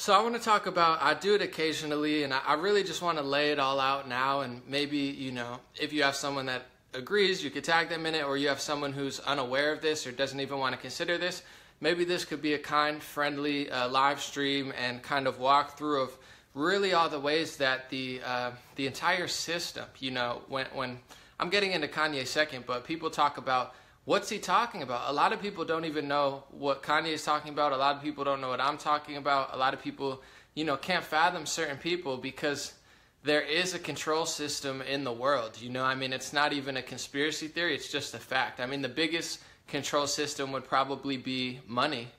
So I want to talk about, I do it occasionally, and I really just want to lay it all out now. And maybe, if you have someone that agrees, you could tag them in it, or you have someone who's unaware of this or doesn't even want to consider this, maybe this could be a kind, friendly live stream and kind of walk through of really all the ways that the entire system, when I'm getting into Kanye second, but people talk about, what's he talking about? A lot of people don't even know what Kanye is talking about. A lot of people don't know what I'm talking about. A lot of people, can't fathom certain people because there is a control system in the world. It's not even a conspiracy theory. It's just a fact. The biggest control system would probably be money,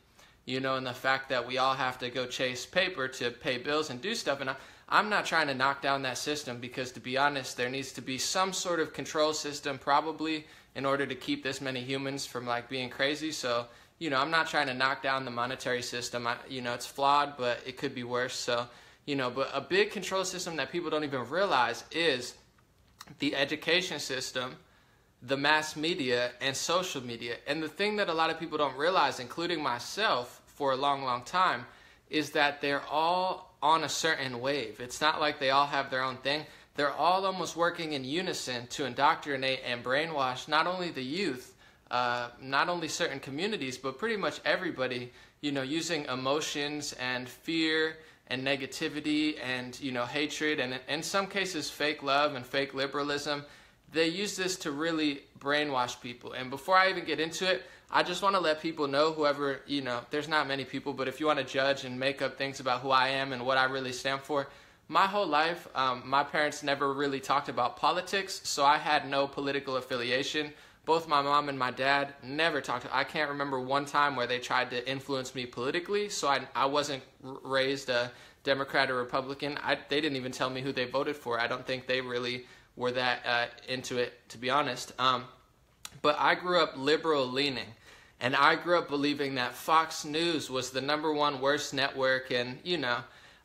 and the fact that we all have to go chase paper to pay bills and do stuff. And I'm not trying to knock down that system because, to be honest, there needs to be some sort of control system probably in order to keep this many humans from being crazy. So, I'm not trying to knock down the monetary system. It's flawed, but it could be worse. So, but a big control system that people don't even realize is the education system, the mass media, and social media. And the thing that a lot of people don't realize, including myself for a long, long time, is that they're all on a certain wave. It's not like they all have their own thing. They're all almost working in unison to indoctrinate and brainwash not only the youth, not only certain communities, but pretty much everybody, using emotions and fear and negativity and, hatred and in some cases fake love and fake liberalism. They use this to really brainwash people. And before I even get into it, I just want to let people know, whoever, there's not many people, but if you want to judge and make up things about who I am and what I really stand for, my whole life, my parents never really talked about politics, so I had no political affiliation. Both my mom and my dad never talked. I can't remember one time where they tried to influence me politically, so I wasn't raised a Democrat or Republican. They didn't even tell me who they voted for. I don't think they really were that into it, to be honest. But I grew up liberal leaning, and I grew up believing that Fox News was the #1 worst network, and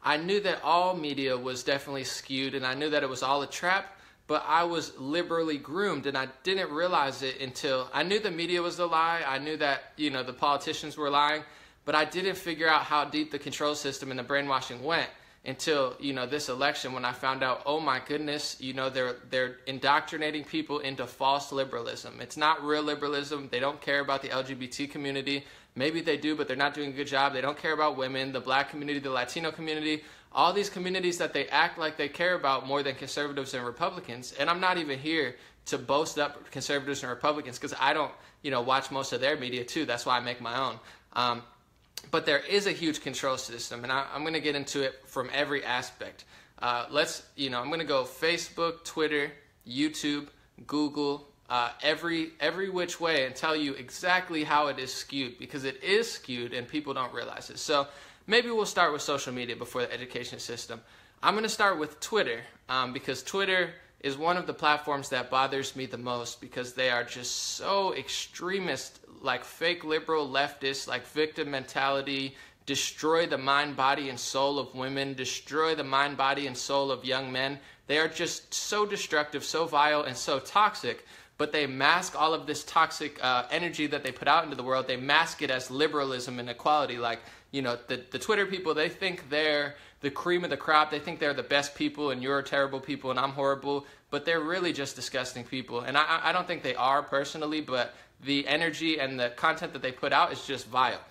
I knew that all media was definitely skewed, and I knew that it was all a trap, but I was liberally groomed, and I didn't realize it until I knew the media was a lie. I knew that, the politicians were lying, but I didn't figure out how deep the control system and the brainwashing went until, this election, when I found out, oh my goodness, they're indoctrinating people into false liberalism. It's not real liberalism. They don't care about the LGBT community. Maybe they do, but they're not doing a good job. They don't care about women, the black community, the Latino community, all these communities that they act like they care about more than conservatives and Republicans. And I'm not even here to boast up conservatives and Republicans because I don't, watch most of their media too. That's why I make my own. But there is a huge control system, and I'm going to get into it from every aspect. I'm going to go Facebook, Twitter, YouTube, Google, every which way and tell you exactly how it is skewed, because it is skewed and people don't realize it. So maybe we'll start with social media before the education system. I'm going to start with Twitter because Twitter is one of the platforms that bothers me the most because they are just so extremist, like fake liberal leftists, like victim mentality, destroy the mind, body, and soul of women, destroy the mind, body, and soul of young men. They are just so destructive, so vile, and so toxic, but they mask all of this toxic energy that they put out into the world. They mask it as liberalism and equality. Like, the Twitter people, they think they're the cream of the crop. They think they're the best people and you're terrible people and I'm horrible, but they're really just disgusting people. And I don't think they are personally, but the energy and the content that they put out is just vile.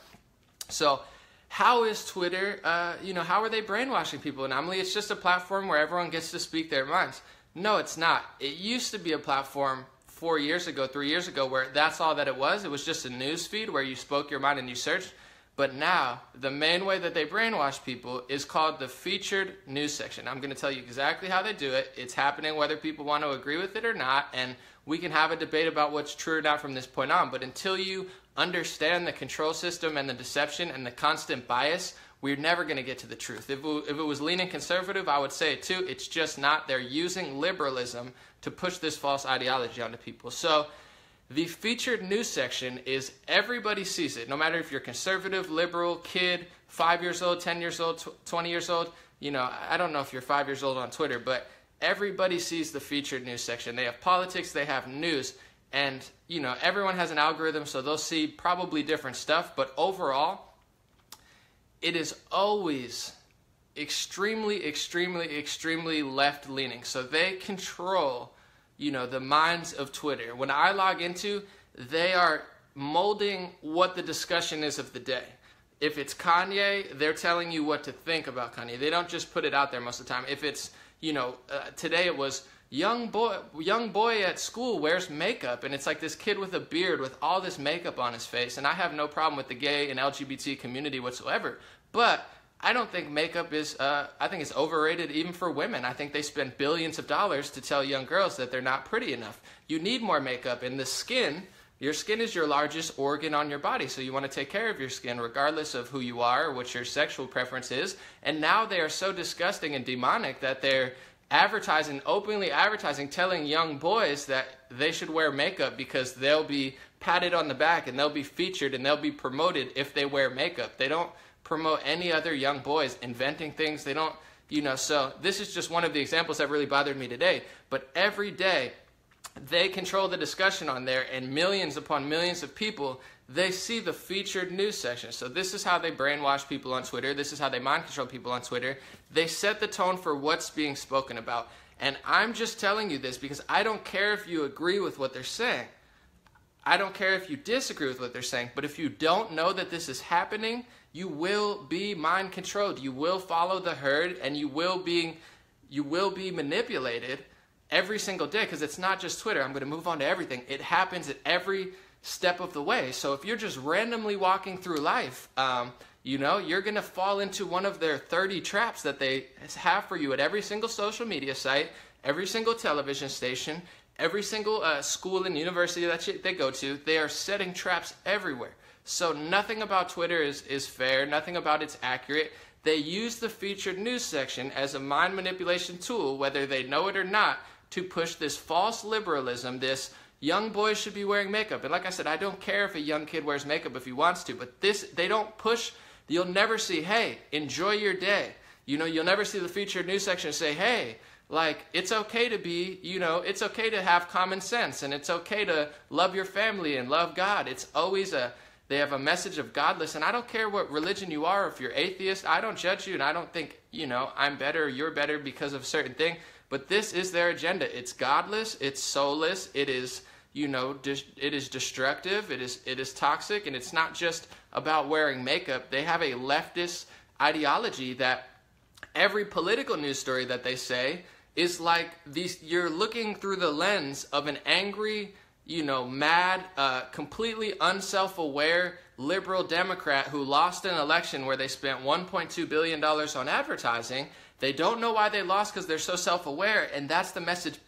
So how is Twitter, how are they brainwashing people? And Emily, it's just a platform where everyone gets to speak their minds. No, it's not. It used to be a platform 4 years ago, 3 years ago, where that's all that it was. It was just a news feed where you spoke your mind and you searched. But now, the main way that they brainwash people is called the featured news section. I'm going to tell you exactly how they do it. It's happening whether people want to agree with it or not, and we can have a debate about what's true or not from this point on. But until you understand the control system and the deception and the constant bias, we're never going to get to the truth. If it was leaning conservative, I would say it too. It's just not. They're using liberalism to push this false ideology onto people. So the featured news section is everybody sees it, no matter if you're conservative, liberal, kid, 5 years old, 10 years old, 20 years old. I don't know if you're 5 years old on Twitter, but everybody sees the featured news section. They have politics, they have news, and everyone has an algorithm, so they'll see probably different stuff, but overall, it is always extremely, extremely, extremely left-leaning. So they control, the minds of Twitter. When I log into, they are molding what the discussion is of the day. If it's Kanye, they're telling you what to think about Kanye. They don't just put it out there most of the time. If it's, today it was young boy at school wears makeup, and it's like this kid with a beard with all this makeup on his face. And I have no problem with the gay and LGBT community whatsoever, but I don't think makeup is, I think it's overrated even for women. I think they spend billions of dollars to tell young girls that they're not pretty enough. You need more makeup. And your skin is your largest organ on your body, so you want to take care of your skin regardless of who you are or what your sexual preference is. And now they are so disgusting and demonic that they're openly advertising, telling young boys that they should wear makeup because they'll be patted on the back and they'll be featured and they'll be promoted if they wear makeup. They don't promote any other young boys inventing things. They don't, so this is just one of the examples that really bothered me today. But every day, they control the discussion on there, and millions upon millions of people, they see the featured news section. So this is how they brainwash people on Twitter. This is how they mind control people on Twitter. They set the tone for what's being spoken about. And I'm just telling you this because I don't care if you agree with what they're saying. I don't care if you disagree with what they're saying. But if you don't know that this is happening, you will be mind controlled. You will follow the herd, and you will be manipulated every single day, because it's not just Twitter. I'm going to move on to everything. It happens at every step of the way. So if you're just randomly walking through life, you're going to fall into one of their 30 traps that they have for you at every single social media site, every single television station, every single school and university that they go to. They are setting traps everywhere. So nothing about Twitter is fair. Nothing about it's accurate. They use the featured news section as a mind manipulation tool, whether they know it or not, to push this false liberalism, this young boys should be wearing makeup. And like I said, I don't care if a young kid wears makeup if he wants to, but they don't push. You'll never see, hey, enjoy your day. You'll never see the featured news section say, hey, like, it's okay to be, it's okay to have common sense, and it's okay to love your family and love God. It's always they have a message of godless, and I don't care what religion you are. If you're atheist, I don't judge you, and I don't think, I'm better or you're better because of a certain thing. But this is their agenda. It's godless. It's soulless. It is, it is destructive. It is toxic. And it's not just about wearing makeup. They have a leftist ideology that every political news story that they say is like these. You're looking through the lens of an angry, mad, completely unself-aware liberal Democrat who lost an election where they spent $1.2 billion on advertising. They don't know why they lost because they're so self-aware, and that's the message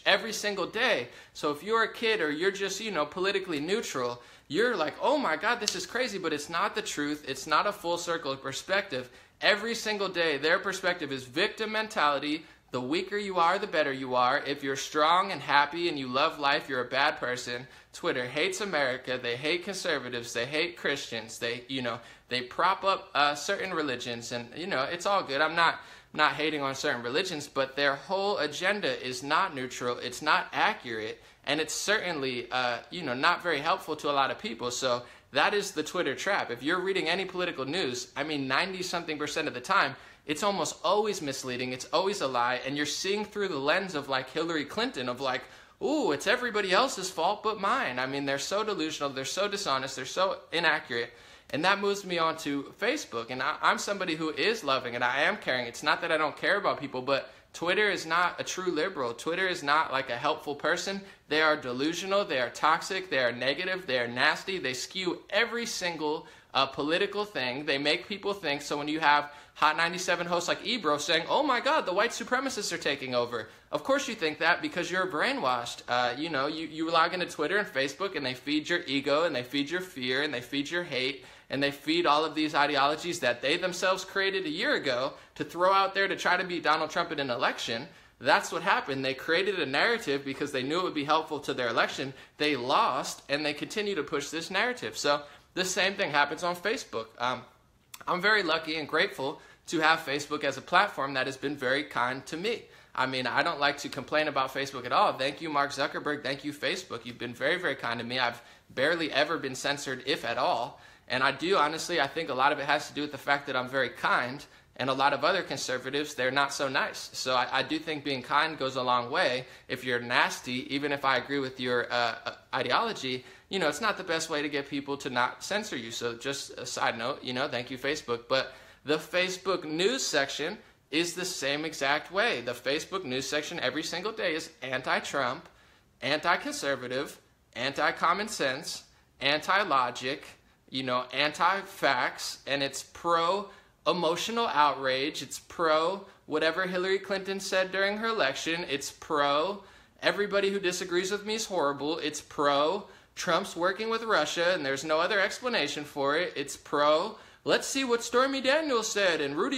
every single day. So if you're a kid or you're just, politically neutral, you're like, oh my God, this is crazy, but it's not the truth. It's not a full circle perspective. Every single day, their perspective is victim mentality. The weaker you are, the better you are. If you're strong and happy and you love life, you're a bad person. Twitter hates America. They hate conservatives. They hate Christians. They prop up certain religions, and, it's all good. I'm not hating on certain religions, but their whole agenda is not neutral, it's not accurate, and it's certainly, not very helpful to a lot of people. So that is the Twitter trap. If you're reading any political news, 90-something% of the time, it's almost always misleading, it's always a lie, and you're seeing through the lens of like Hillary Clinton, of like, ooh, it's everybody else's fault but mine. They're so delusional, they're so dishonest, they're so inaccurate. And that moves me on to Facebook. And I'm somebody who is loving and I am caring. It's not that I don't care about people, but Twitter is not a true liberal. Twitter is not like a helpful person. They are delusional. They are toxic. They are negative. They are nasty. They skew every single political thing. They make people think. So when you have Hot 97 hosts like Ebro saying, oh my God, the white supremacists are taking over. Of course you think that because you're brainwashed. You log into Twitter and Facebook and they feed your ego and they feed your fear and they feed your hate. And they feed all of these ideologies that they themselves created a year ago to throw out there to try to beat Donald Trump in an election. That's what happened. They created a narrative because they knew it would be helpful to their election. They lost, and they continue to push this narrative. So the same thing happens on Facebook. I'm very lucky and grateful to have Facebook as a platform that has been very kind to me. I don't like to complain about Facebook at all. Thank you, Mark Zuckerberg. Thank you, Facebook. You've been very, very kind to me. I've barely ever been censored, if at all. And I do, honestly, I think a lot of it has to do with the fact that I'm very kind, and a lot of other conservatives, they're not so nice. So I do think being kind goes a long way. If you're nasty, even if I agree with your ideology, you know, it's not the best way to get people to not censor you. So just a side note, you know, thank you, Facebook. But the Facebook news section is the same exact way. The Facebook news section every single day is anti-Trump, anti-conservative, anti-common sense, anti-logic, you know, anti-facts, and it's pro-emotional outrage. It's pro whatever Hillary Clinton said during her election. It's pro everybody who disagrees with me is horrible. It's pro Trump's working with Russia, and there's no other explanation for it. It's pro let's see what Stormy Daniels said, and what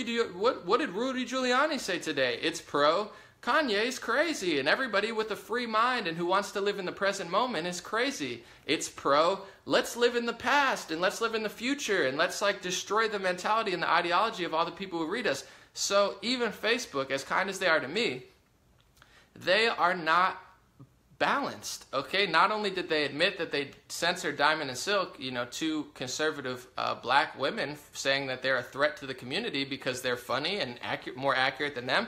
did Rudy Giuliani say today? It's pro Kanye's crazy, and everybody with a free mind and who wants to live in the present moment is crazy. It's pro, let's live in the past and let's live in the future and let's like destroy the mentality and the ideology of all the people who read us. So even Facebook, as kind as they are to me, they are not balanced, okay? Not only did they admit that they censored Diamond and Silk, you know, two conservative black women, saying that they're a threat to the community because they're funny and more accurate than them.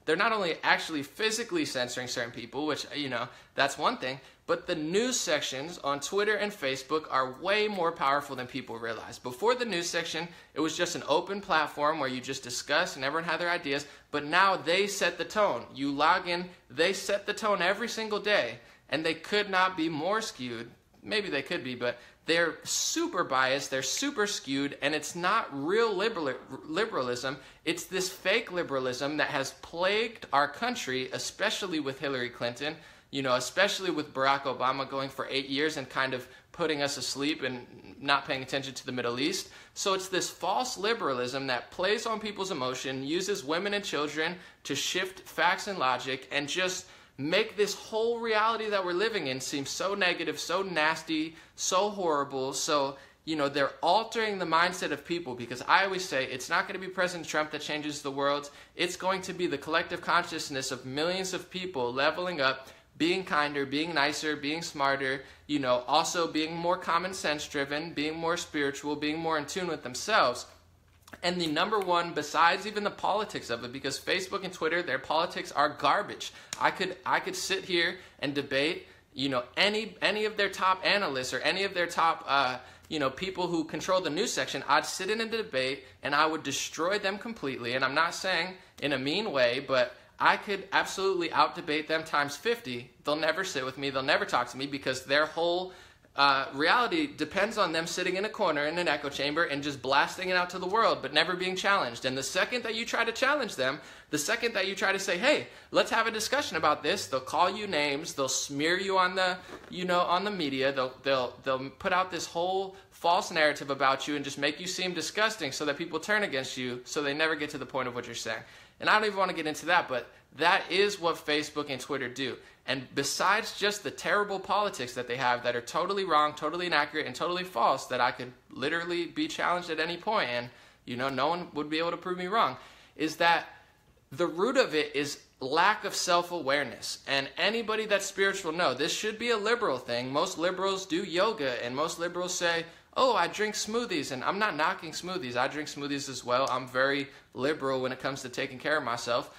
They're not only actually physically censoring certain people, which, you know, that's one thing, but the news sections on Twitter and Facebook are way more powerful than people realize. Before the news section, it was just an open platform where you just discuss and everyone had their ideas, but now they set the tone. You log in, they set the tone every single day, and they could not be more skewed. Maybe they could be, but they're super biased, they're super skewed, and it's not real liberalism. It's this fake liberalism that has plagued our country, especially with Hillary Clinton, you know, especially with Barack Obama going for 8 years and kind of putting us asleep and not paying attention to the Middle East. So it's this false liberalism that plays on people's emotion, uses women and children to shift facts and logic, and just make this whole reality that we're living in seem so negative, so nasty, so horrible. So, you know, they're altering the mindset of people, because I always say it's not going to be President Trump that changes the world. It's going to be the collective consciousness of millions of people leveling up, being kinder, being nicer, being smarter, you know, also being more common sense driven, being more spiritual, being more in tune with themselves. And the number one, besides even the politics of it, because Facebook and Twitter, their politics are garbage. I could sit here and debate, you know, any of their top analysts or any of their top, you know, people who control the news section. I'd sit in a debate and I would destroy them completely. And I'm not saying in a mean way, but I could absolutely out-debate them times 50. They'll never sit with me. They'll never talk to me, because their whole reality depends on them sitting in a corner in an echo chamber and just blasting it out to the world, but never being challenged. And the second that you try to challenge them, the second that you try to say, hey, let's have a discussion about this, they'll call you names, they'll smear you on the, you know, on the media, they'll put out this whole false narrative about you and just make you seem disgusting so that people turn against you, so they never get to the point of what you're saying. And I don't even want to get into that, but that is what Facebook and Twitter do. And besides just the terrible politics that they have that are totally wrong, totally inaccurate, and totally false, that I could literally be challenged at any point and, you know, no one would be able to prove me wrong, is that the root of it is lack of self-awareness. And anybody that's spiritual know this should be a liberal thing. Most liberals do yoga, and most liberals say, oh, I drink smoothies, and I'm not knocking smoothies. I drink smoothies as well. I'm very liberal when it comes to taking care of myself.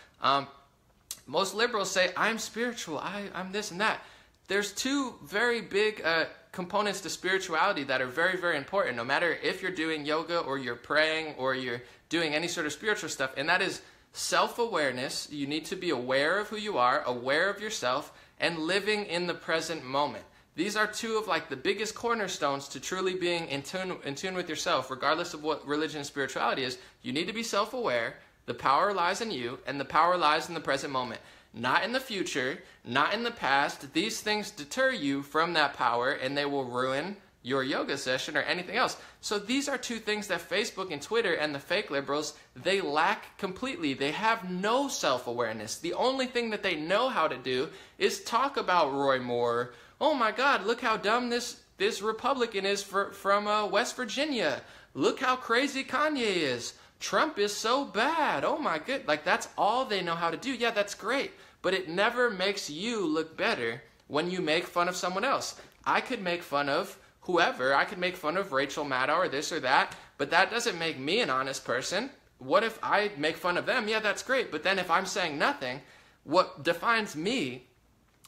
Most liberals say, I'm spiritual, I'm this and that. There's two very big components to spirituality that are very, very important, no matter if you're doing yoga or you're praying or you're doing any sort of spiritual stuff, and that is self-awareness. You need to be aware of who you are, aware of yourself, and living in the present moment. These are two of like the biggest cornerstones to truly being in tune with yourself, regardless of what religion and spirituality is. You need to be self-aware. The power lies in you, and the power lies in the present moment. Not in the future, not in the past. These things deter you from that power, and they will ruin your yoga session or anything else. So these are two things that Facebook and Twitter and the fake liberals, they lack completely. They have no self-awareness. The only thing that they know how to do is talk about Roy Moore. Oh my God, look how dumb this Republican is from West Virginia. Look how crazy Kanye is. Trump is so bad. Oh my good. Like, that's all they know how to do. Yeah, that's great. But it never makes you look better when you make fun of someone else. I could make fun of whoever. I could make fun of Rachel Maddow or this or that, but that doesn't make me an honest person. What if I make fun of them? Yeah, that's great. But then if I'm saying nothing, what defines me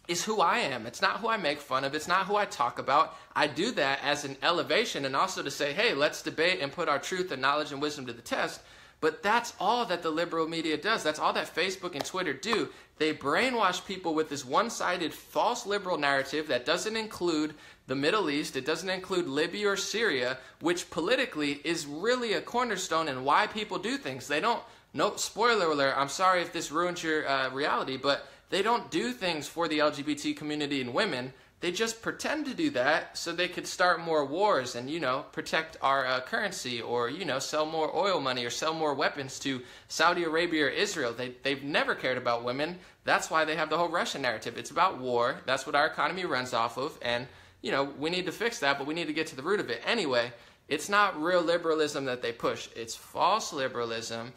is who I am. It's not who I make fun of. It's not who I talk about. I do that as an elevation and also to say, hey, let's debate and put our truth and knowledge and wisdom to the test. But that's all that the liberal media does. That's all that Facebook and Twitter do. They brainwash people with this one-sided false liberal narrative that doesn't include the Middle East. It doesn't include Libya or Syria, which politically is really a cornerstone in why people do things. They don't, no, spoiler alert, I'm sorry if this ruins your reality, but they don't do things for the LGBT community and women. They just pretend to do that so they could start more wars and, protect our currency or, sell more oil money or sell more weapons to Saudi Arabia or Israel. They've never cared about women. That's why they have the whole Russian narrative. It's about war. That's what our economy runs off of. And, we need to fix that, but we need to get to the root of it. Anyway, it's not real liberalism that they push. It's false liberalism,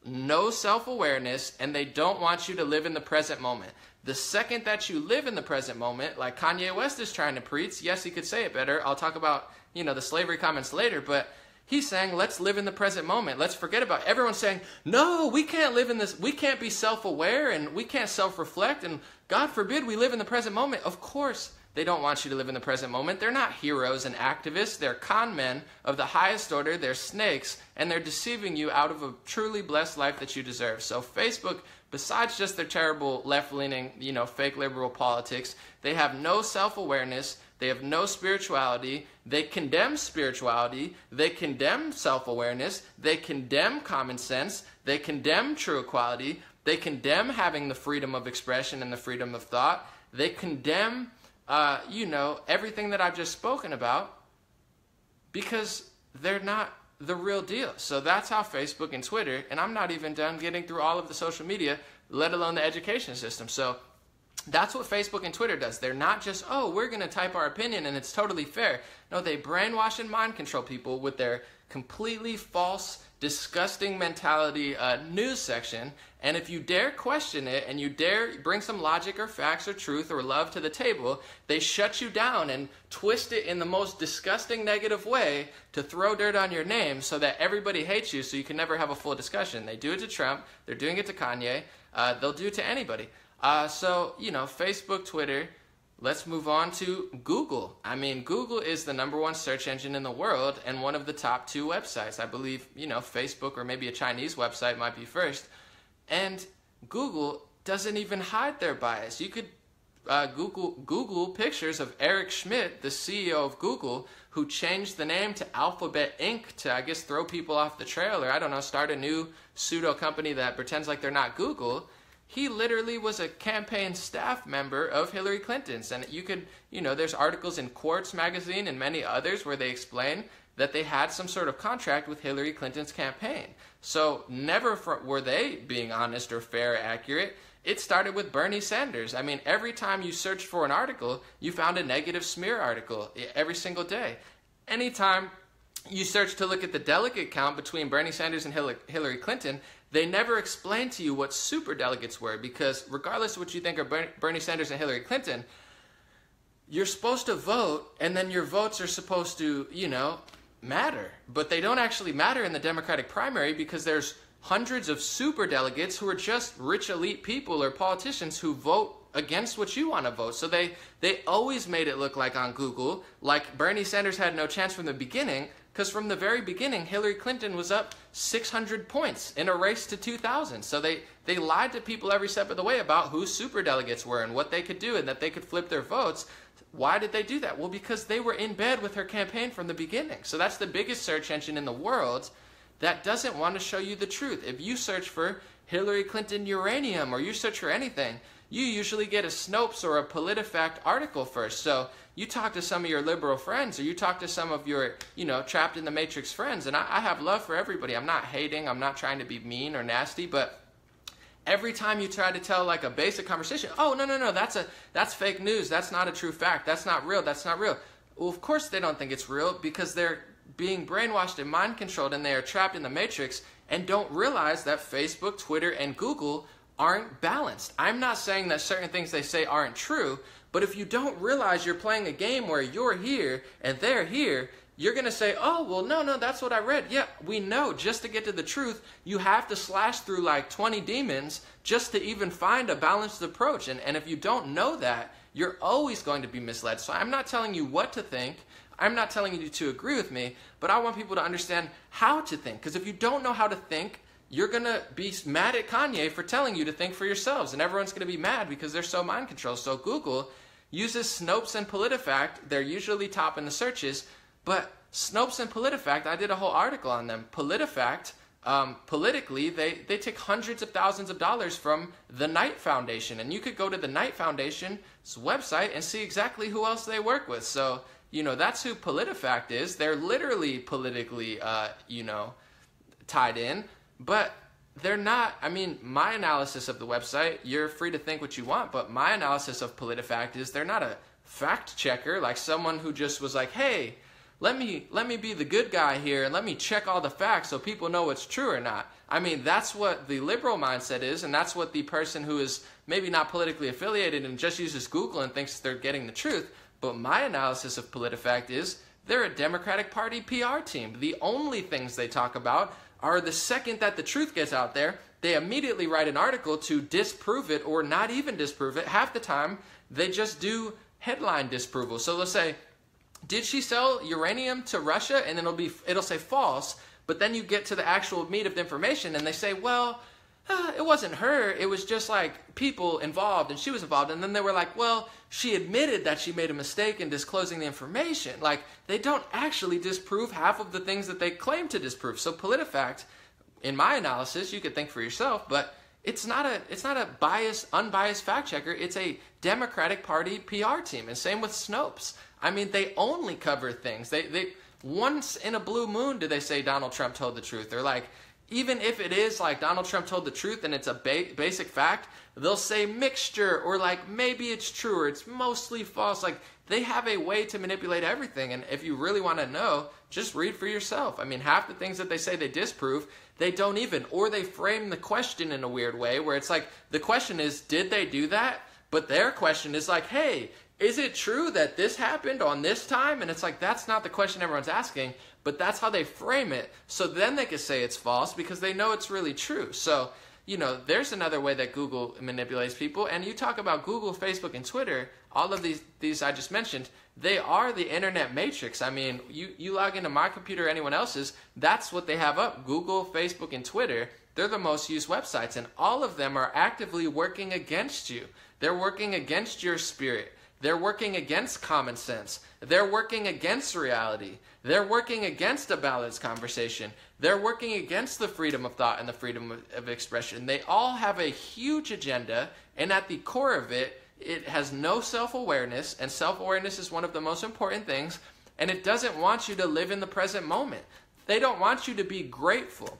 no self-awareness, and they don't want you to live in the present moment. The second that you live in the present moment, like Kanye West is trying to preach, yes, he could say it better. I'll talk about, the slavery comments later, but he's saying, let's live in the present moment. Let's forget about everyone's saying, no, we can't live in this. We can't be self-aware and we can't self-reflect. And God forbid we live in the present moment. Of course, they don't want you to live in the present moment. They're not heroes and activists. They're con men of the highest order. They're snakes, and they're deceiving you out of a truly blessed life that you deserve. So Facebook, besides just their terrible left-leaning, fake liberal politics, they have no self-awareness. They have no spirituality. They condemn spirituality. They condemn self-awareness. They condemn common sense. They condemn true equality. They condemn having the freedom of expression and the freedom of thought. They condemn everything that I've just spoken about because they're not the real deal. So that's how Facebook and Twitter, and I'm not even done getting through all of the social media, let alone the education system. So that's what Facebook and Twitter does. They're not just, oh, we're going to type our opinion and it's totally fair. No, they brainwash and mind control people with their completely false, disgusting mentality news section. And if you dare question it and you dare bring some logic or facts or truth or love to the table, they shut you down and twist it in the most disgusting negative way to throw dirt on your name so that everybody hates you so you can never have a full discussion. They do it to Trump. They're doing it to Kanye. They'll do it to anybody. Facebook, Twitter. Let's move on to Google. I mean, Google is the #1 search engine in the world and one of the top 2 websites. I believe, Facebook or maybe a Chinese website might be first. And Google doesn't even hide their bias. You could Google pictures of Eric Schmidt, the CEO of Google, who changed the name to Alphabet Inc. to, I guess, throw people off the trail or, I don't know, start a new pseudo company that pretends like they're not Google. He literally was a campaign staff member of Hillary Clinton's. And you could, there's articles in Quartz magazine and many others where they explain that they had some sort of contract with Hillary Clinton's campaign. So never were they being honest or fair or accurate. It started with Bernie Sanders. I mean, every time you searched for an article, you found a negative smear article every single day. Anytime you search to look at the delegate count between Bernie Sanders and Hillary Clinton, they never explained to you what super delegates were, because regardless of what you think of Bernie Sanders and Hillary Clinton, you're supposed to vote, and then your votes are supposed to, matter. But they don't actually matter in the Democratic primary because there's hundreds of super delegates who are just rich elite people or politicians who vote against what you want to vote. So they always made it look like on Google, like Bernie Sanders had no chance from the beginning, because from the very beginning, Hillary Clinton was up 600 points in a race to 2000. So they lied to people every step of the way about who superdelegates were and what they could do and that they could flip their votes. Why did they do that? Well, because they were in bed with her campaign from the beginning. So that's the biggest search engine in the world that doesn't want to show you the truth. If you search for Hillary Clinton uranium or you search for anything, you usually get a Snopes or a PolitiFact article first. So you talk to some of your liberal friends or you talk to some of your, trapped in the matrix friends. And I have love for everybody. I'm not hating. I'm not trying to be mean or nasty. But every time you try to tell like a basic conversation, oh, no, that's fake news. That's not a true fact. That's not real. That's not real. Well, of course they don't think it's real because they're being brainwashed and mind controlled and they are trapped in the matrix and don't realize that Facebook, Twitter, and Google aren't balanced. I'm not saying that certain things they say aren't true, but if you don't realize you're playing a game where you're here and they're here, you're going to say, oh, well, no, that's what I read. Yeah, we know just to get to the truth, you have to slash through like 20 demons just to even find a balanced approach. And if you don't know that, you're always going to be misled. So I'm not telling you what to think. I'm not telling you to agree with me, but I want people to understand how to think. Because if you don't know how to think, you're going to be mad at Kanye for telling you to think for yourselves. And everyone's going to be mad because they're so mind controlled. So Google uses Snopes and PolitiFact. They're usually top in the searches. But Snopes and PolitiFact, I did a whole article on them. PolitiFact, politically, they take hundreds of thousands of dollars from the Knight Foundation. And you could go to the Knight Foundation's website and see exactly who else they work with. So, that's who PolitiFact is. They're literally politically, tied in. But they're not, my analysis of the website, you're free to think what you want, but my analysis of PolitiFact is they're not a fact checker, like someone who just was like, hey, let me be the good guy here and let me check all the facts so people know what's true or not. That's what the liberal mindset is, and that's what the person who is maybe not politically affiliated and just uses Google and thinks they're getting the truth. But my analysis of PolitiFact is they're a Democratic Party PR team. The only things they talk about are the second that the truth gets out there, they immediately write an article to disprove it or not even disprove it. Half the time, they just do headline disapproval. So they'll say, did she sell uranium to Russia? And then it'll say false, but then you get to the actual meat of the information and they say, well, it wasn't her. It was just like people involved and she was involved. And then they were like, well, she admitted that she made a mistake in disclosing the information. Like, they don't actually disprove half of the things that they claim to disprove. So PolitiFact, in my analysis, you could think for yourself, but it's not a unbiased fact checker. It's a Democratic Party PR team. And same with Snopes. They only cover things. They once in a blue moon do they say Donald Trump told the truth. They're like, even if it is like Donald Trump told the truth and it's a basic fact, they'll say mixture or like maybe it's true or it's mostly false. Like, they have a way to manipulate everything. And if you really want to know, just read for yourself. Half the things that they say they disprove, they don't even, or they frame the question in a weird way where it's like, the question is, did they do that? But their question is like, hey, is it true that this happened on this time? And it's like, that's not the question everyone's asking, but that's how they frame it. So then they can say it's false because they know it's really true. So, there's another way that Google manipulates people. And you talk about Google, Facebook, and Twitter, all of these I just mentioned, they are the internet matrix. You log into my computer or anyone else's, that's what they have up. Google, Facebook, and Twitter, they're the most used websites. And all of them are actively working against you. They're working against your spirit. They're working against common sense. They're working against reality. They're working against a balanced conversation. They're working against the freedom of thought and the freedom of expression. They all have a huge agenda, and at the core of it, it has no self-awareness, and self-awareness is one of the most important things, and it doesn't want you to live in the present moment. They don't want you to be grateful.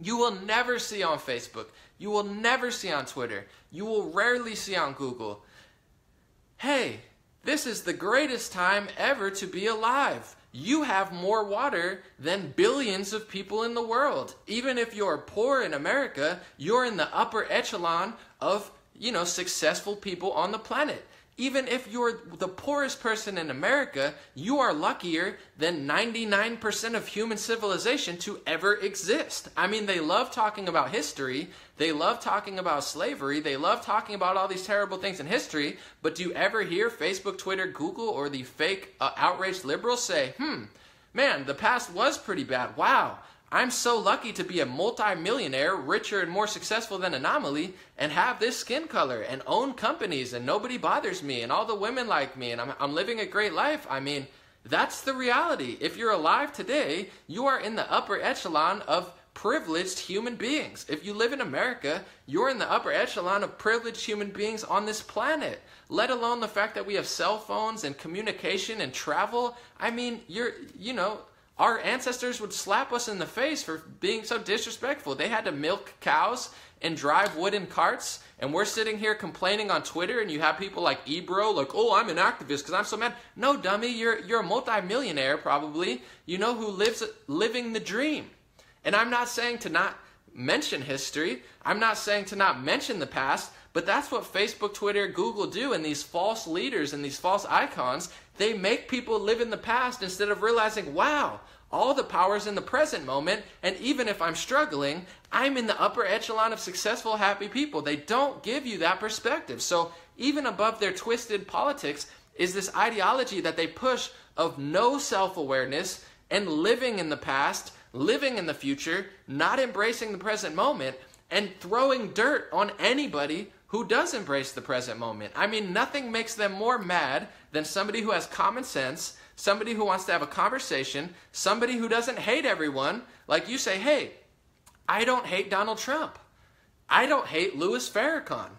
You will never see on Facebook. You will never see on Twitter. You will rarely see on Google, hey, this is the greatest time ever to be alive. You have more water than billions of people in the world. Even if you're poor in America, you're in the upper echelon of, successful people on the planet. Even if you're the poorest person in America, you are luckier than 99% of human civilization to ever exist. They love talking about history. They love talking about slavery. They love talking about all these terrible things in history. But do you ever hear Facebook, Twitter, Google, or the fake outraged liberals say, man, the past was pretty bad. Wow. I'm so lucky to be a multi-millionaire, richer and more successful than Anomaly, and have this skin color, and own companies, and nobody bothers me, and all the women like me, and I'm living a great life. That's the reality. If you're alive today, you are in the upper echelon of privileged human beings. If you live in America, you're in the upper echelon of privileged human beings on this planet. Let alone the fact that we have cell phones and communication and travel. Our ancestors would slap us in the face for being so disrespectful. They had to milk cows and drive wooden carts, and we're sitting here complaining on Twitter, and you have people like Ebro, like, oh, I'm an activist because I'm so mad. No, dummy, you're a multimillionaire probably, who living the dream. And I'm not saying to not mention history. I'm not saying to not mention the past, but that's what Facebook, Twitter, Google do, and these false leaders and these false icons. They make people live in the past instead of realizing, wow, all the power's in the present moment, and even if I'm struggling, I'm in the upper echelon of successful, happy people. They don't give you that perspective. So even above their twisted politics is this ideology that they push of no self-awareness and living in the past, living in the future, not embracing the present moment, and throwing dirt on anybody who does embrace the present moment. I mean, nothing makes them more mad than somebody who has common sense, somebody who wants to have a conversation, somebody who doesn't hate everyone. Like you say, hey, I don't hate Donald Trump. I don't hate Louis Farrakhan.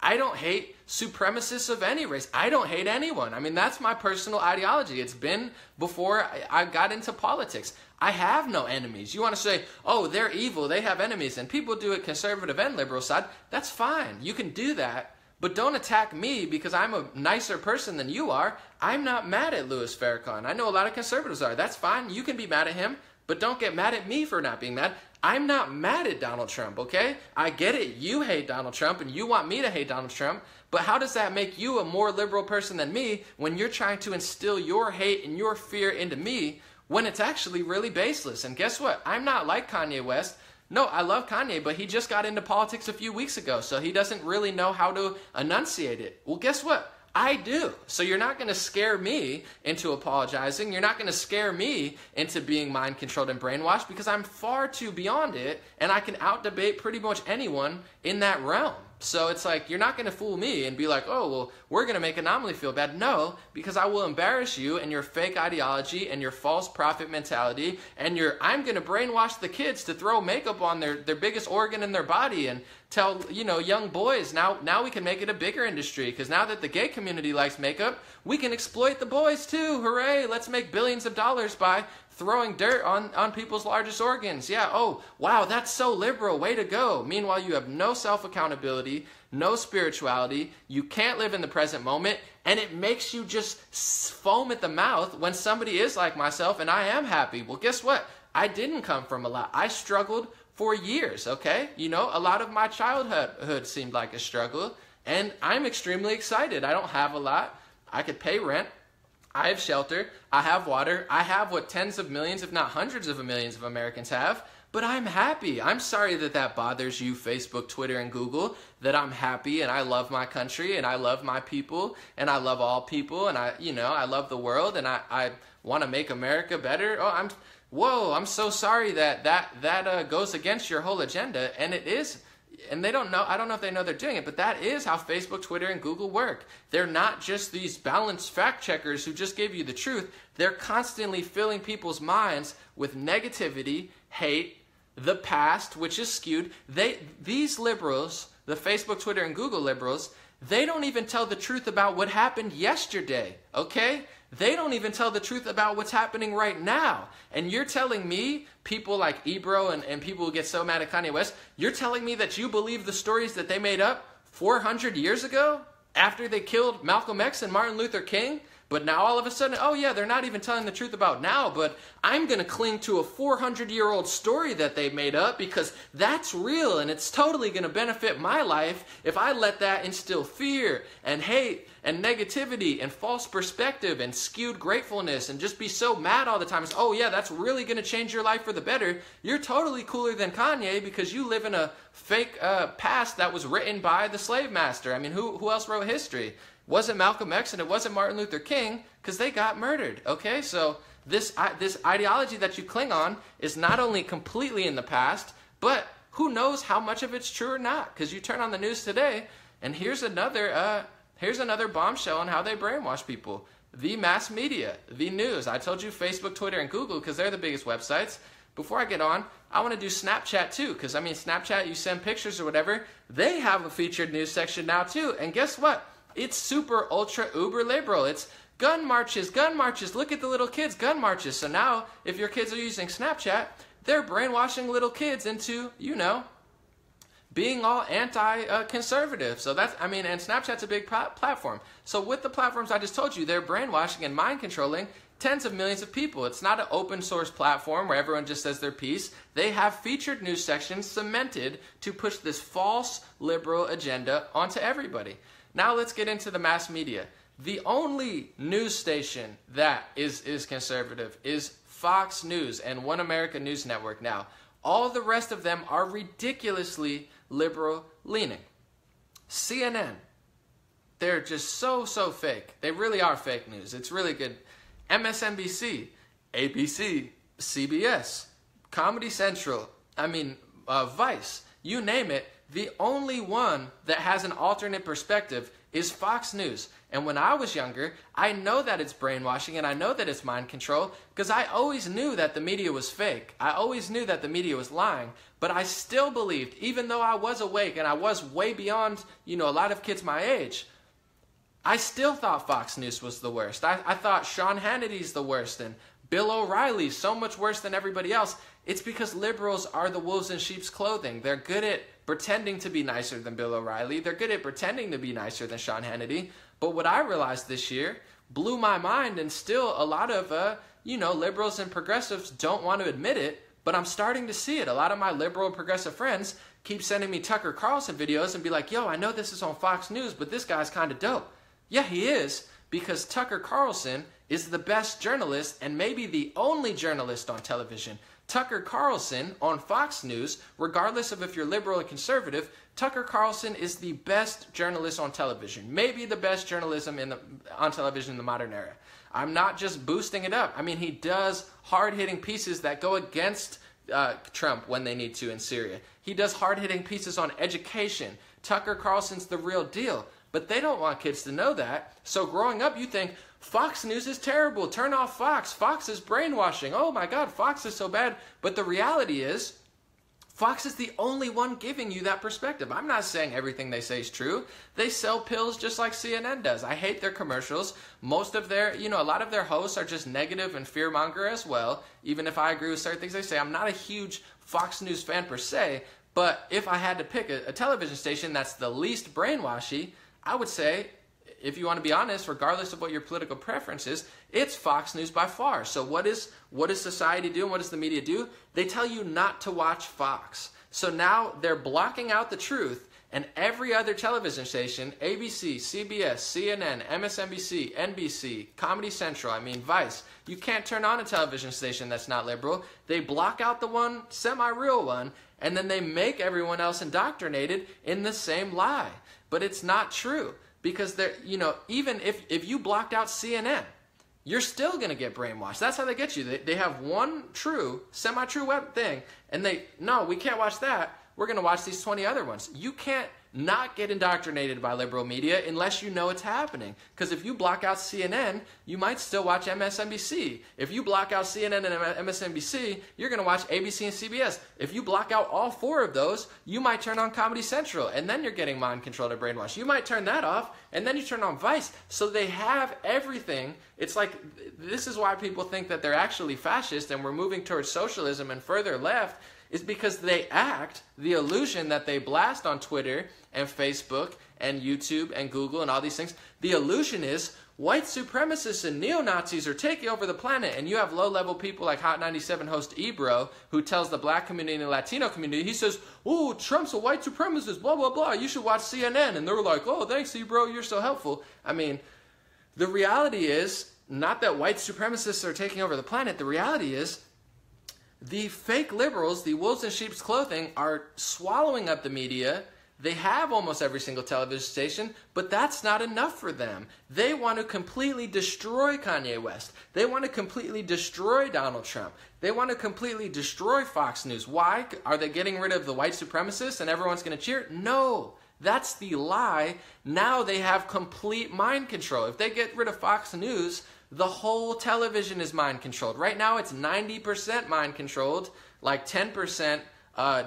I don't hate supremacists of any race. I don't hate anyone. I mean, that's my personal ideology. It's been before I got into politics. I have no enemies. You want to say, oh, they're evil, they have enemies, and people do it conservative and liberal side. That's fine. You can do that, but don't attack me because I'm a nicer person than you are. I'm not mad at Louis Farrakhan. I know a lot of conservatives are. That's fine. You can be mad at him, but don't get mad at me for not being mad. I'm not mad at Donald Trump, okay? I get it. You hate Donald Trump and you want me to hate Donald Trump, but how does that make you a more liberal person than me when you're trying to instill your hate and your fear into me when it's actually really baseless? And guess what? I'm not like Kanye West. No, I love Kanye, but he just got into politics a few weeks ago, so he doesn't really know how to enunciate it. Well, guess what? I do. So you're not going to scare me into apologizing. You're not going to scare me into being mind-controlled and brainwashed because I'm far too beyond it, and I can out-debate pretty much anyone in that realm. So it's like, you're not going to fool me and be like, oh, well, we're going to make Anomaly feel bad. No, because I will embarrass you and your fake ideology and your false prophet mentality and your, I'm going to brainwash the kids to throw makeup on their biggest organ in their body and tell, you know, young boys, now we can make it a bigger industry because now that the gay community likes makeup, we can exploit the boys too. Hooray, let's make billions of dollars by throwing dirt on people's largest organs. Yeah, oh, wow, that's so liberal. Way to go. Meanwhile, you have no self-accountability, no spirituality. You can't live in the present moment, and it makes you just foam at the mouth when somebody is like myself and I am happy. Well, guess what? I didn't come from a lot. I struggled for years, okay? You know, a lot of my childhood seemed like a struggle, and I'm extremely excited. I don't have a lot. I could pay rent. I have shelter, I have water, I have what tens of millions, if not hundreds of millions of Americans have, but I'm happy. I'm sorry that that bothers you, Facebook, Twitter, and Google, that I'm happy and I love my country and I love my people and I love all people and I love the world and I want to make America better. Oh, I'm so sorry that goes against your whole agenda, and it is. And they don't know, I don't know if they know they're doing it, but that is how Facebook, Twitter, and Google work. They're not just these balanced fact checkers who just give you the truth. They're constantly filling people's minds with negativity, hate, the past, which is skewed. These liberals, the Facebook, Twitter, and Google liberals, they don't even tell the truth about what happened yesterday, okay? They don't even tell the truth about what's happening right now. And you're telling me, people like Ebro and people who get so mad at Kanye West, you're telling me that you believe the stories that they made up 400 years ago after they killed Malcolm X and Martin Luther King? But now all of a sudden, oh yeah, they're not even telling the truth about now, but I'm going to cling to a 400-year-old story that they made up because that's real and it's totally going to benefit my life if I let that instill fear and hate and negativity and false perspective and skewed gratefulness and just be so mad all the time. It's, oh yeah, that's really going to change your life for the better. You're totally cooler than Kanye because you live in a fake past that was written by the slave master. I mean, who else wrote history? It wasn't Malcolm X and it wasn't Martin Luther King because they got murdered, okay? So this ideology that you cling on is not only completely in the past, but who knows how much of it's true or not, because you turn on the news today and here's another bombshell on how they brainwash people. The mass media, the news. I told you Facebook, Twitter, and Google because they're the biggest websites. Before I get on, I want to do Snapchat too, because I mean, Snapchat, you send pictures or whatever, they have a featured news section now too. And guess what? It's super, ultra, uber liberal. It's gun marches, look at the little kids, gun marches. So now, if your kids are using Snapchat, they're brainwashing little kids into, you know, being all anti-conservative. So that's, I mean, and Snapchat's a big platform. So with the platforms I just told you, they're brainwashing and mind controlling tens of millions of people. It's not an open source platform where everyone just says their piece. They have featured news sections cemented to push this false liberal agenda onto everybody. Now let's get into the mass media. The only news station that is conservative is Fox News and One America News Network now. All the rest of them are ridiculously liberal leaning. CNN, they're just so fake. They really are fake news. It's really good. MSNBC, ABC, CBS, Comedy Central, Vice, you name it. The only one that has an alternate perspective is Fox News. And when I was younger, I know that it's brainwashing and I know that it's mind control because I always knew that the media was fake. I always knew that the media was lying, but I still believed, even though I was awake and I was way beyond, a lot of kids my age, I still thought Fox News was the worst. I thought Sean Hannity's the worst and Bill O'Reilly's so much worse than everybody else. It's because liberals are the wolves in sheep's clothing. They're good at pretending to be nicer than Bill O'Reilly. They're good at pretending to be nicer than Sean Hannity. But what I realized this year blew my mind, and still a lot of, liberals and progressives don't want to admit it, but I'm starting to see it. A lot of my liberal and progressive friends keep sending me Tucker Carlson videos and be like, yo, I know this is on Fox News, but this guy's kind of dope. Yeah, he is, because Tucker Carlson is the best journalist and maybe the only journalist on television. Tucker Carlson on Fox News, regardless of if you're liberal or conservative, Tucker Carlson is the best journalist on television. Maybe the best journalism on television in the modern era. I'm not just boosting it up. He does hard-hitting pieces that go against Trump when they need to in Syria. He does hard-hitting pieces on education. Tucker Carlson's the real deal. But they don't want kids to know that. So growing up, you think, Fox News is terrible. Turn off Fox. Fox is brainwashing. Oh my God, Fox is so bad. But the reality is, Fox is the only one giving you that perspective. I'm not saying everything they say is true. They sell pills just like CNN does. I hate their commercials. Most of their, a lot of their hosts are just negative and fearmonger as well. Even if I agree with certain things they say, I'm not a huge Fox News fan per se. But if I had to pick a television station that's the least brainwashy, I would say, if you want to be honest, regardless of what your political preference is, it's Fox News by far. So what does society do and what does the media do? They tell you not to watch Fox. So now they're blocking out the truth, and every other television station, ABC, CBS, CNN, MSNBC, NBC, Comedy Central, Vice, you can't turn on a television station that's not liberal. They block out the one, semi-real one, and then they make everyone else indoctrinated in the same lie. But it's not true, because they're, even if you blocked out CNN, you're still going to get brainwashed. That's how they get you. They have one true, semi-true web thing, and no, we can't watch that. We're going to watch these 20 other ones. You can't not get indoctrinated by liberal media unless you know it's happening. Because if you block out CNN, you might still watch MSNBC. If you block out CNN and MSNBC, you're going to watch ABC and CBS. If you block out all four of those, you might turn on Comedy Central, and then you're getting mind controlled or brainwashed. You might turn that off, and then you turn on Vice. So they have everything. It's like, this is why people think that they're actually fascist and we're moving towards socialism and further left, is because they act the illusion that they blast on Twitter and Facebook and YouTube and Google and all these things. The illusion is white supremacists and neo-Nazis are taking over the planet, and you have low-level people like Hot 97 host Ebro, who tells the black community and the Latino community, he says, oh, Trump's a white supremacist, blah, blah, blah, you should watch CNN. And they're like, oh, thanks, Ebro, you're so helpful. The reality is not that white supremacists are taking over the planet. The reality is the fake liberals, the wolves in sheep's clothing, are swallowing up the media. They have almost every single television station, but that's not enough for them. They want to completely destroy Kanye West. They want to completely destroy Donald Trump. They want to completely destroy Fox News. Why? Are they getting rid of the white supremacists and everyone's going to cheer? No. That's the lie. Now they have complete mind control. If they get rid of Fox News, the whole television is mind controlled. Right now it's 90% mind controlled, like 10%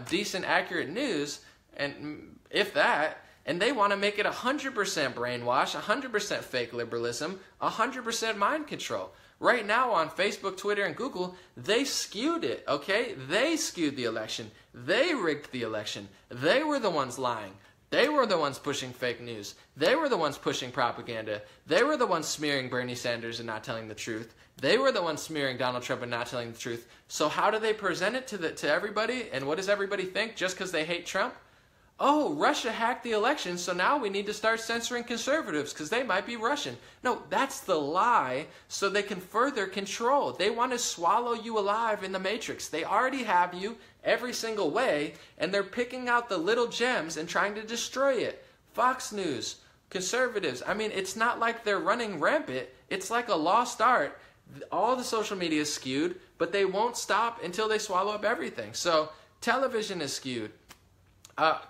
decent, accurate news, and if that, and they want to make it 100% brainwash, 100% fake liberalism, 100% mind control. Right now on Facebook, Twitter, and Google, they skewed it, okay? They skewed the election. They rigged the election. They were the ones lying. They were the ones pushing fake news. They were the ones pushing propaganda. They were the ones smearing Bernie Sanders and not telling the truth. They were the ones smearing Donald Trump and not telling the truth. So how do they present it to everybody? And what does everybody think just because they hate Trump? Oh, Russia hacked the election, so now we need to start censoring conservatives because they might be Russian. No, that's the lie, so they can further control. They want to swallow you alive in the matrix. They already have you every single way, and they're picking out the little gems and trying to destroy it. Fox News, conservatives, I mean, it's not like they're running rampant. It's like a lost art. All the social media is skewed, but they won't stop until they swallow up everything. So television is skewed.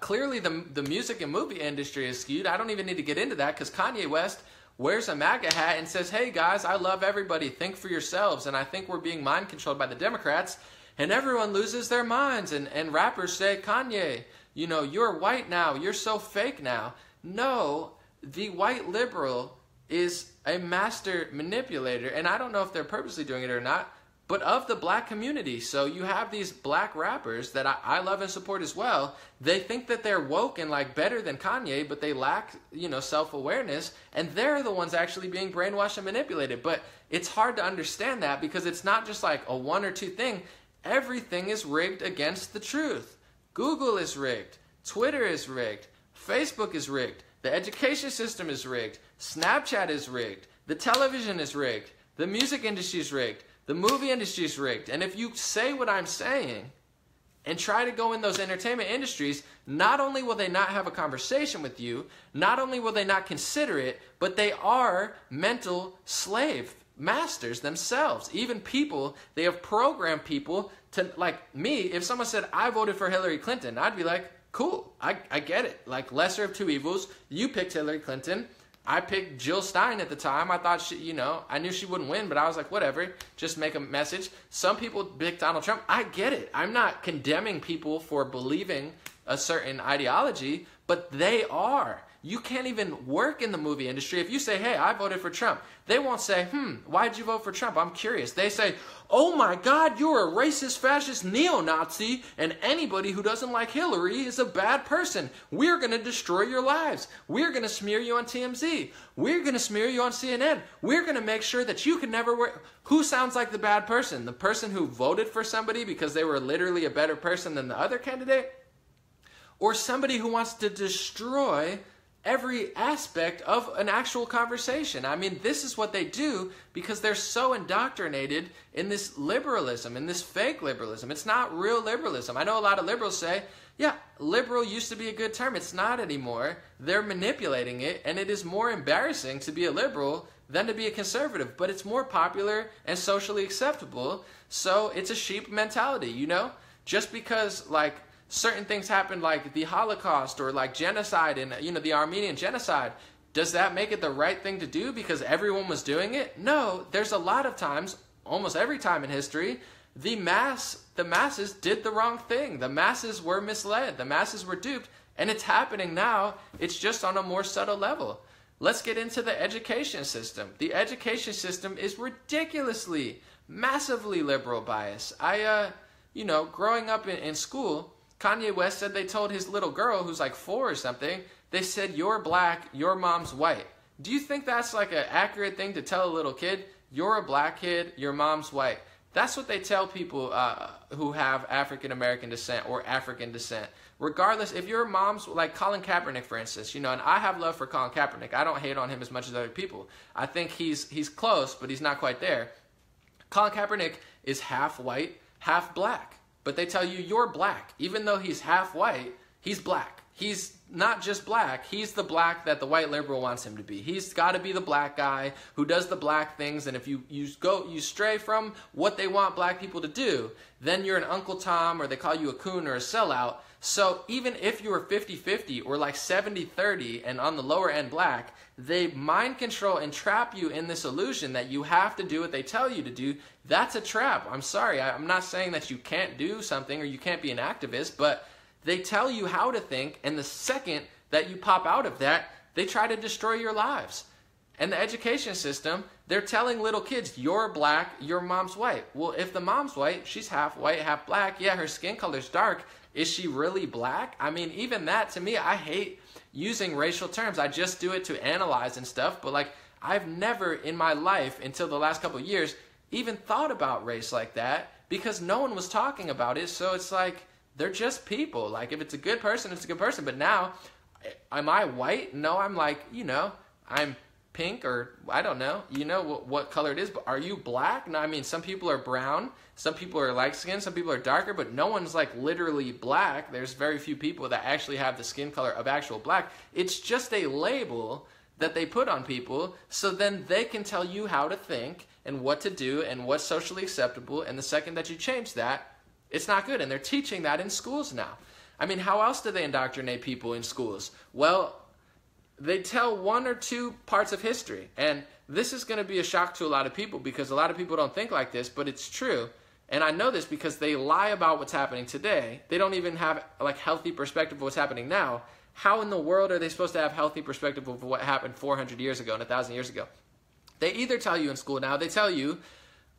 Clearly, the music and movie industry is skewed. I don't even need to get into that because Kanye West wears a MAGA hat and says, hey guys, I love everybody. Think for yourselves. And I think we're being mind controlled by the Democrats. And everyone loses their minds. And rappers say, Kanye, you know, you're white now. You're so fake now. No, the white liberal is a master manipulator. And I don't know if they're purposely doing it or not, but of the black community. So you have these black rappers that I love and support as well. They think that they're woke and like better than Kanye, but they lack, you know, self-awareness, and they're the ones actually being brainwashed and manipulated. But it's hard to understand that because it's not just like a one or two thing. Everything is rigged against the truth. Google is rigged. Twitter is rigged. Facebook is rigged. The education system is rigged. Snapchat is rigged. The television is rigged. The music industry is rigged. The movie industry is rigged. And if you say what I'm saying and try to go in those entertainment industries, not only will they not have a conversation with you, not only will they not consider it, but they are mental slave masters themselves. Even people, they have programmed people to, like me, if someone said, I voted for Hillary Clinton, I'd be like, cool, I get it. Like, lesser of two evils. You picked Hillary Clinton. I picked Jill Stein at the time. I thought she, you know, I knew she wouldn't win, but I was like, whatever, just make a message. Some people picked Donald Trump. I get it. I'm not condemning people for believing a certain ideology, but they are. You can't even work in the movie industry. If you say, hey, I voted for Trump, they won't say, why'd you vote for Trump? I'm curious. They say, oh my God, you're a racist, fascist, neo-Nazi, and anybody who doesn't like Hillary is a bad person. We're going to destroy your lives. We're going to smear you on TMZ. We're going to smear you on CNN. We're going to make sure that you can never work. Who sounds like the bad person? The person who voted for somebody because they were literally a better person than the other candidate? Or somebody who wants to destroy every aspect of an actual conversation. I mean, this is what they do because they're so indoctrinated in this liberalism, in this fake liberalism. It's not real liberalism. I know a lot of liberals say, yeah, liberal used to be a good term. It's not anymore. They're manipulating it, and it is more embarrassing to be a liberal than to be a conservative, but it's more popular and socially acceptable, so it's a sheep mentality, you know? Just because, like, certain things happened like the Holocaust or like genocide and, you know, the Armenian genocide. Does that make it the right thing to do because everyone was doing it? No, there's a lot of times, almost every time in history, the masses did the wrong thing. The masses were misled. The masses were duped. And it's happening now. It's just on a more subtle level. Let's get into the education system. The education system is ridiculously, massively liberal bias. You know, growing up in school, Kanye West said they told his little girl, who's like 4 or something, they said, you're black, your mom's white. Do you think that's like an accurate thing to tell a little kid? You're a black kid, your mom's white. That's what they tell people who have African-American descent or African descent. Regardless, if your mom's, like Colin Kaepernick, for instance, you know, and I have love for Colin Kaepernick. I don't hate on him as much as other people. I think he's close, but he's not quite there. Colin Kaepernick is half white, half black. But they tell you you're black. Even though he's half white, he's black. He's not just black. He's the black that the white liberal wants him to be. He's got to be the black guy who does the black things. And if you stray from what they want black people to do, then you're an Uncle Tom, or they call you a coon or a sellout. So even if you were 50-50 or like 70-30 and on the lower end black, they mind control and trap you in this illusion that you have to do what they tell you to do. That's a trap. I'm sorry. I'm not saying that you can't do something or you can't be an activist, but they tell you how to think, and the second that you pop out of that, they try to destroy your lives. And the education system, they're telling little kids, you're black, your mom's white. Well, if the mom's white, she's half white, half black. Yeah, her skin color's dark. is she really black? I mean, even that, to me, I hate using racial terms. I just do it to analyze and stuff, but like, I've never in my life until the last couple of years even thought about race like that because no one was talking about it. So it's like, they're just people. Like, if it's a good person, it's a good person. But now, am I white? No, I'm like, I'm pink, or I don't know, what color it is, but are you black? No, I mean, some people are brown, some people are light skinned, some people are darker, but no one's like literally black. There's very few people that actually have the skin color of actual black. It's just a label that they put on people, so then they can tell you how to think and what to do and what's socially acceptable, and the second that you change that, it's not good. And they're teaching that in schools now. I mean, how else do they indoctrinate people in schools? Well, they tell one or two parts of history. And this is going to be a shock to a lot of people because a lot of people don't think like this, but it's true. And I know this because they lie about what's happening today. They don't even have like healthy perspective of what's happening now. How in the world are they supposed to have healthy perspective of what happened 400 years ago and 1,000 years ago? They either tell you in school now, they tell you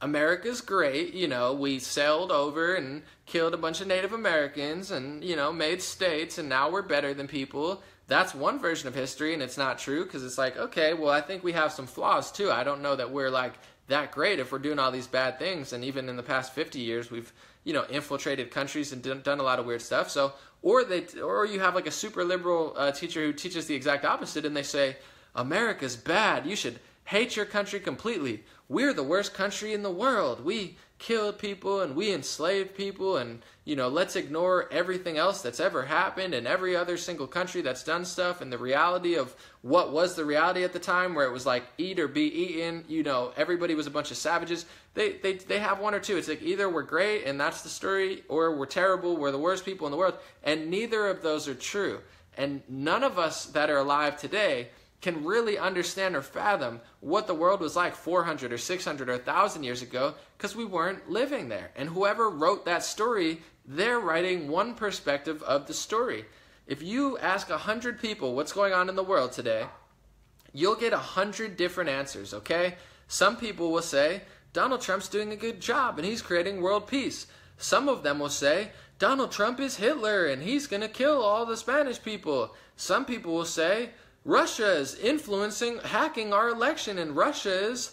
America's great, we sailed over and killed a bunch of Native Americans and, made states, and now we're better than people. That's one version of history, and it's not true because it's like, okay, well, I think we have some flaws too. I don't know that we're like that great if we're doing all these bad things. And even in the past 50 years, we've, infiltrated countries and done a lot of weird stuff. So, or you have like a super liberal teacher who teaches the exact opposite, and they say, America's bad. You should hate your country completely. We're the worst country in the world. We killed people and we enslaved people, and let's ignore everything else that's ever happened and every other single country that's done stuff, and the reality of what was the reality at the time where it was like eat or be eaten, everybody was a bunch of savages. They have one or two. It's like either we're great and that's the story, or we're terrible, we're the worst people in the world, and neither of those are true. And none of us that are alive today can really understand or fathom what the world was like 400 or 600 or 1,000 years ago because we weren't living there. And whoever wrote that story, they're writing one perspective of the story. If you ask 100 people what's going on in the world today, you'll get 100 different answers, okay? Some people will say, Donald Trump's doing a good job and he's creating world peace. Some of them will say, Donald Trump is Hitler and he's going to kill all the Spanish people. Some people will say, Russia is hacking our election, and Russia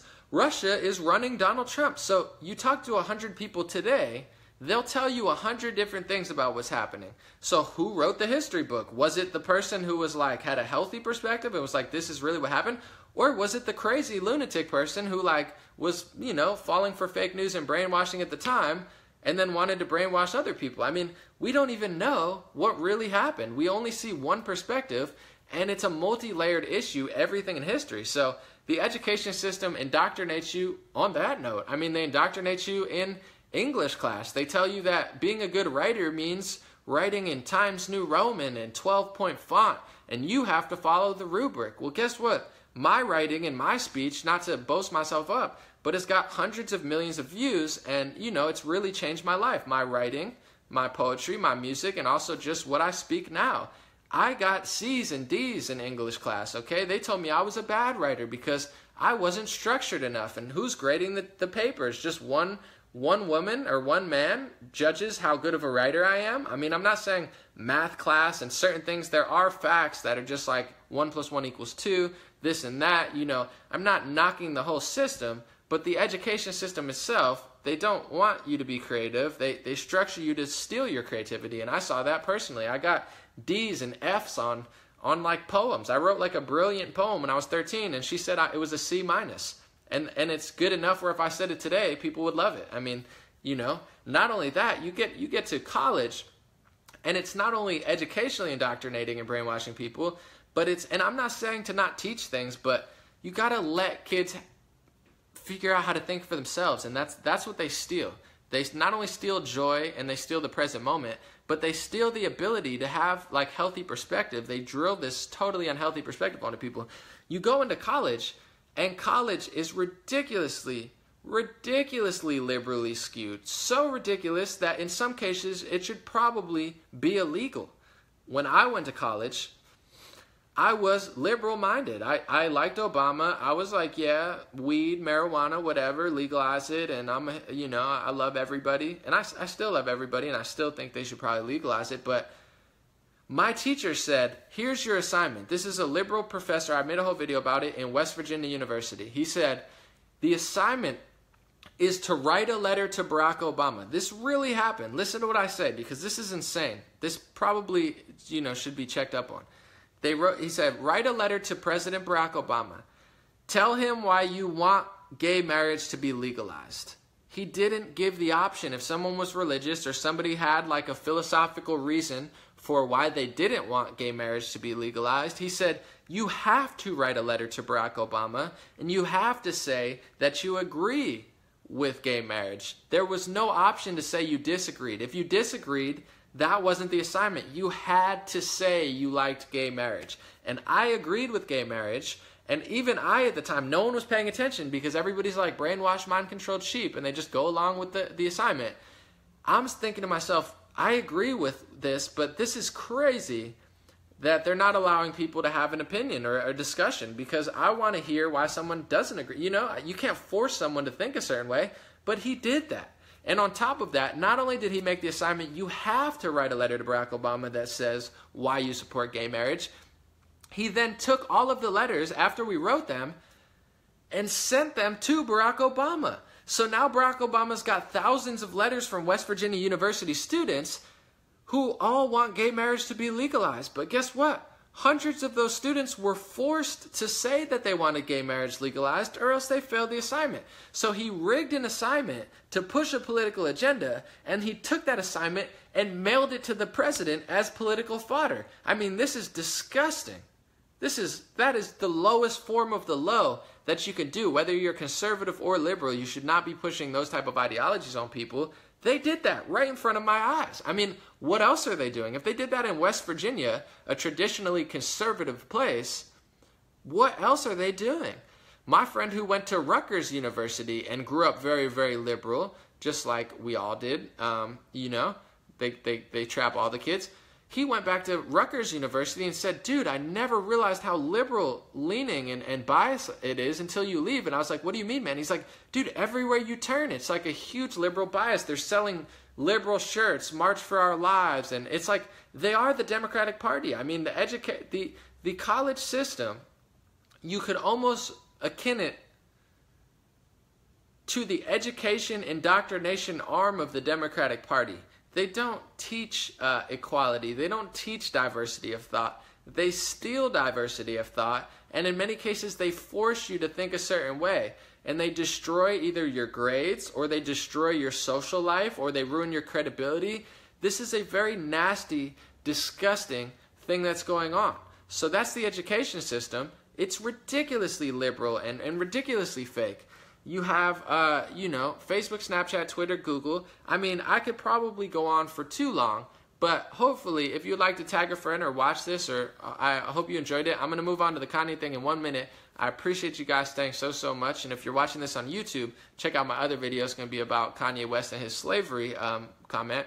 is running Donald Trump. So you talk to 100 people today, they'll tell you 100 different things about what's happening. So who wrote the history book? Was it the person who was like, had a healthy perspective and was like, this is really what happened? Or was it the crazy lunatic person who like was, falling for fake news and brainwashing at the time and then wanted to brainwash other people? I mean, we don't even know what really happened. We only see one perspective. And it's a multi-layered issue, everything in history. So the education system indoctrinates you on that note. I mean, they indoctrinate you in English class. They tell you that being a good writer means writing in Times New Roman and 12-point font, and you have to follow the rubric. Well, guess what? My writing and my speech, not to boast myself up, but it's got hundreds of millions of views, and, it's really changed my life. My writing, my poetry, my music, and also just what I speak now. I got C's and D's in English class, okay? They told me I was a bad writer because I wasn't structured enough. And who's grading the papers? Just one woman or one man judges how good of a writer I am? I mean, I'm not saying math class and certain things. There are facts that are just like 1 + 1 = 2, this and that. I'm not knocking the whole system, but the education system itself, they don't want you to be creative. They structure you to steal your creativity. And I saw that personally. I got D's and F's on like poems. I wrote like a brilliant poem when I was 13, and she said it was a C-. And it's good enough where if I said it today, people would love it. I mean, not only that, you get to college, and it's not only educationally indoctrinating and brainwashing people, but and I'm not saying to not teach things, but you got to let kids figure out how to think for themselves, and that's what they steal. They not only steal joy and they steal the present moment, but they steal the ability to have like healthy perspective. They drill this totally unhealthy perspective onto people. You go into college, and college is ridiculously liberally skewed. So ridiculous that in some cases it should probably be illegal. When I went to college, I was liberal minded. I liked Obama. I was like, yeah, weed, marijuana, whatever, legalize it. And I love everybody. And I still love everybody. And I still think they should probably legalize it. But my teacher said, here's your assignment. This is a liberal professor. I made a whole video about it in West Virginia University. He said, the assignment is to write a letter to Barack Obama. This really happened. Listen to what I say, because this is insane. This probably, should be checked up on. He said, write a letter to President Barack Obama. Tell him why you want gay marriage to be legalized. He didn't give the option. If someone was religious or somebody had like a philosophical reason for why they didn't want gay marriage to be legalized, he said, you have to write a letter to Barack Obama and you have to say that you agree with gay marriage. There was no option to say you disagreed. If you disagreed, that wasn't the assignment. You had to say you liked gay marriage. And I agreed with gay marriage. And even I, at the time, no one was paying attention because everybody's like brainwashed, mind-controlled sheep, and they just go along with the assignment. I'm thinking to myself, I agree with this, but this is crazy that they're not allowing people to have an opinion or a discussion, because I want to hear why someone doesn't agree. You can't force someone to think a certain way, but he did that. And on top of that, not only did he make the assignment, you have to write a letter to Barack Obama that says why you support gay marriage. He then took all of the letters after we wrote them and sent them to Barack Obama. So now Barack Obama's got thousands of letters from West Virginia University students who all want gay marriage to be legalized. But guess what? Hundreds of those students were forced to say that they wanted gay marriage legalized, or else they failed the assignment. So he rigged an assignment to push a political agenda, and he took that assignment and mailed it to the president as political fodder. I mean, this is disgusting. That is the lowest form of the low that you can do. Whether you're conservative or liberal, you should not be pushing those type of ideologies on people. They did that right in front of my eyes. I mean, what else are they doing? If they did that in West Virginia, a traditionally conservative place, what else are they doing? My friend who went to Rutgers University and grew up very, very liberal, just like we all did, they trap all the kids. He went back to Rutgers University and said, dude, I never realized how liberal-leaning and biased it is until you leave. And I was like, what do you mean, man? He's like, dude, everywhere you turn, it's like a huge liberal bias. They're selling liberal shirts, March for Our Lives, and it's like they are the Democratic Party. I mean, the college system, you could almost akin it to the education indoctrination arm of the Democratic Party. They don't teach equality. They don't teach diversity of thought. They steal diversity of thought, and in many cases, they force you to think a certain way. And they destroy either your grades, or they destroy your social life, or they ruin your credibility. This is a very nasty, disgusting thing that's going on. So that's the education system. It's ridiculously liberal and ridiculously fake. You have, Facebook, Snapchat, Twitter, Google. I mean, I could probably go on for too long, but hopefully, if you'd like to tag a friend or watch this, or I hope you enjoyed it. I'm going to move on to the Kanye thing in 1 minute. I appreciate you guys staying so much, and if you're watching this on YouTube, check out my other video. It's going to be about Kanye West and his slavery comment.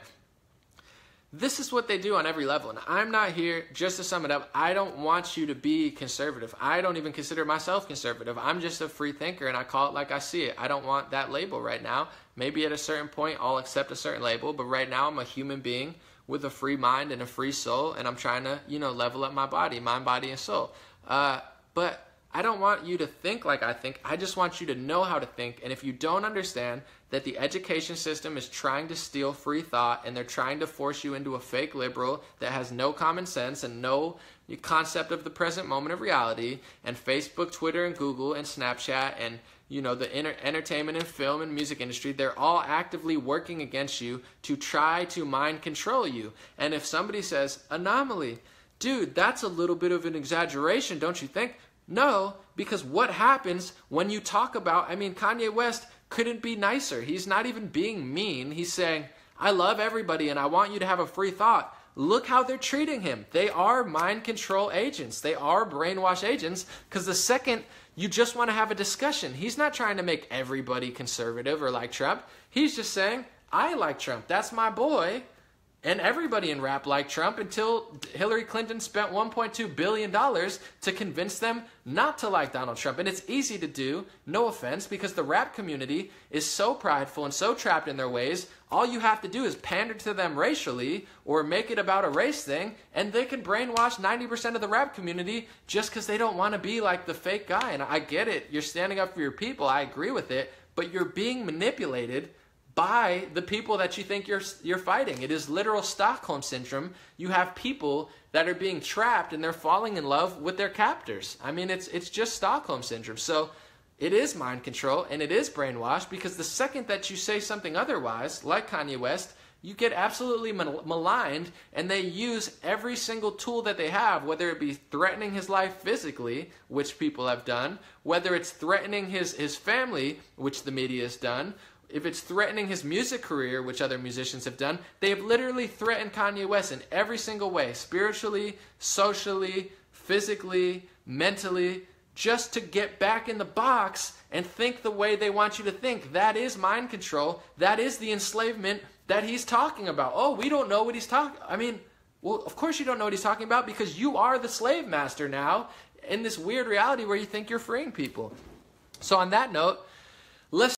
This is what they do on every level, and I'm not here, just to sum it up, I don't want you to be conservative. I don't even consider myself conservative. I'm just a free thinker, and I call it like I see it. I don't want that label right now. Maybe at a certain point, I'll accept a certain label, but right now, I'm a human being with a free mind and a free soul, and I'm trying to, level up my body, mind, body, and soul. But I don't want you to think like I think. I just want you to know how to think. And if you don't understand that the education system is trying to steal free thought, and they're trying to force you into a fake liberal that has no common sense and no concept of the present moment of reality, and Facebook, Twitter, and Google, and Snapchat, and the entertainment and film and music industry, they're all actively working against you to try to mind control you. And if somebody says, anomaly, dude, that's a little bit of an exaggeration, don't you think? No, because what happens when you talk about, Kanye West couldn't be nicer. He's not even being mean. He's saying, I love everybody and I want you to have a free thought. Look how they're treating him. They are mind control agents. They are brainwash agents, because the second you just want to have a discussion, he's not trying to make everybody conservative or like Trump. He's just saying, I like Trump. That's my boy. And everybody in rap liked Trump until Hillary Clinton spent $1.2 billion to convince them not to like Donald Trump. And it's easy to do, no offense, because the rap community is so prideful and so trapped in their ways. All you have to do is pander to them racially or make it about a race thing, and they can brainwash 90% of the rap community just because they don't want to be like the fake guy. And I get it. You're standing up for your people. I agree with it. But you're being manipulated by the people that you think you're fighting. It is literal Stockholm syndrome. You have people that are being trapped and they're falling in love with their captors. I mean, it's just Stockholm syndrome. So it is mind control and it is brainwash, because the second that you say something otherwise, like Kanye West, you get absolutely maligned, and they use every single tool that they have, whether it be threatening his life physically, which people have done, whether it's threatening his family, which the media has done, if it's threatening his music career, which other musicians have done. They have literally threatened Kanye West in every single way, spiritually, socially, physically, mentally, just to get back in the box and think the way they want you to think. That is mind control. That is the enslavement that he's talking about. Oh, we don't know what he's talking. I mean, well, of course you don't know what he's talking about, because you are the slave master now in this weird reality where you think you're freeing people. So on that note, let's